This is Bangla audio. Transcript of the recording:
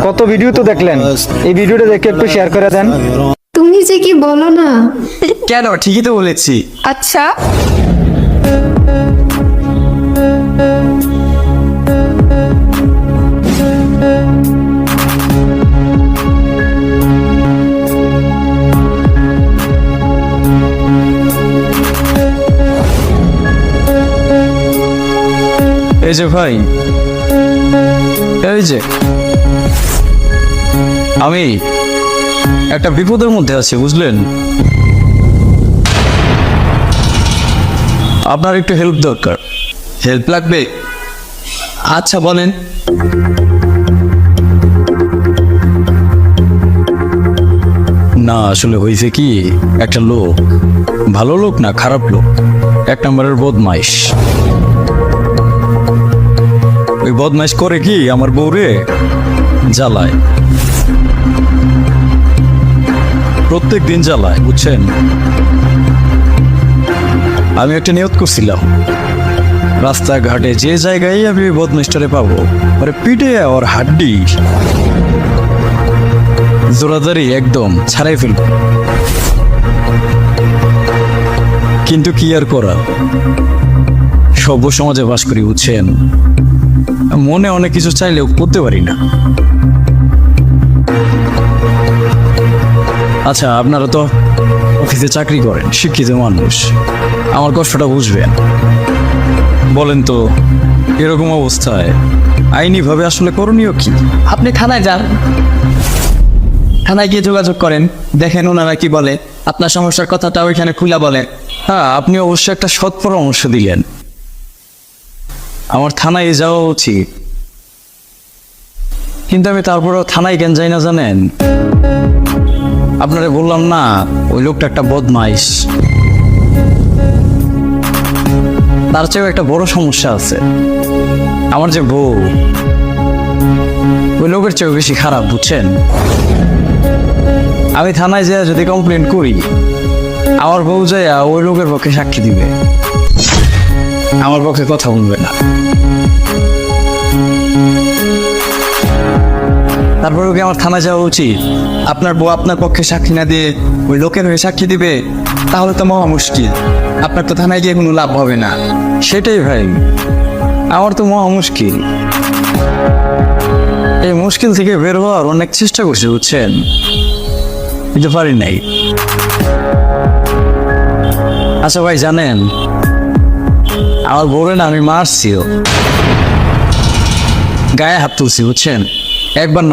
কত ভিডিও তো দেখলেন, এই ভিডিওটা দেখে একটু শেয়ার করে দেন। তুমি যে কি বলো না। কেন, ঠিকই তো বলেছি। আচ্ছা, এই যে ভাই, এই যে আমি একটা বিপদের মধ্যে আছি, বুঝলেন? আপনার একটু হেল্প দরকার। হেল্প লাগবে? আচ্ছা বলেন। না আসলে হয়েছে কি, একটা লোক, ভালো লোক না খারাপ লোক, এক নম্বরের বদমাইশ। ওই বদমাইশ করে কি আমার বউরে জ্বালায়, প্রত্যেক দিন জ্বালায়, বুঝছেন? আমি একটা নিয়ত করছিলাম, রাস্তাঘাটে যে জায়গায় আমি বদমাইশটারে পাবো, আরে পিঠে ওর হাড্ডি জোরাদারি একদম ছাড়াই ফেলব। কিন্তু কি আর করা, সভ্য সমাজে বাস করি, বুঝছেন? মনে অনেক কিছু চাইলেও করতে পারি না। আচ্ছা, আপনারা তো অফিসে চাকরি করেন, শিক্ষিত মানুষ, আমার কষ্টটা বুঝবেন। বলেন তো, এরকম অবস্থায় আইনিভাবে আসলে করণীয় কি? আপনি থানায় যান, থানায় গিয়ে যোগাযোগ করেন, দেখেন ওনারা কি বলে, আপনার সমস্যার কথাটা ওইখানে খুলে বলেন। হ্যাঁ, আপনি অবশ্যই একটা সৎ পরামর্শ দিলেন। আমার থানায় যাওয়া উচিত, কিন্তু আমি তারপরেও থানায় কেন যাই না জানেন? আপনারা বললাম না, ওই লোকটা একটা বদমাইশ। তার চেয়েও একটা বড় সমস্যা আছে, আমার যে বউ, ওই লোকের চেয়েও বেশি খারাপ, বুঝছেন? আমি থানায় যেয়ে যদি কমপ্লেন করি, আমার বউ যাইয়া ওই লোকের পক্ষে সাক্ষী দিবে, আমার পক্ষে কথা বলবে না। তারপরেও কি আমার থানায় যাওয়া উচিত? আপনার বউ আপনার পক্ষে সাক্ষী না দিয়ে ওই লোকের হয়ে সাক্ষী দিবে, তাহলে তো মহা মুশকিল। আপনার তো থানায় গিয়ে কোনো লাভ হবে না। সেটাই ভাই, আমার তো মহা মুশকিল। এই মুশকিল থেকে বের হওয়ার অনেক চেষ্টা করছি, বুঝছেন, কিন্তু পারি নাই। আচ্ছা ভাই, জানেন আমার বউরে না আমি মারছিও, গায়ে হাত তুলছি, বুঝছেন, একবার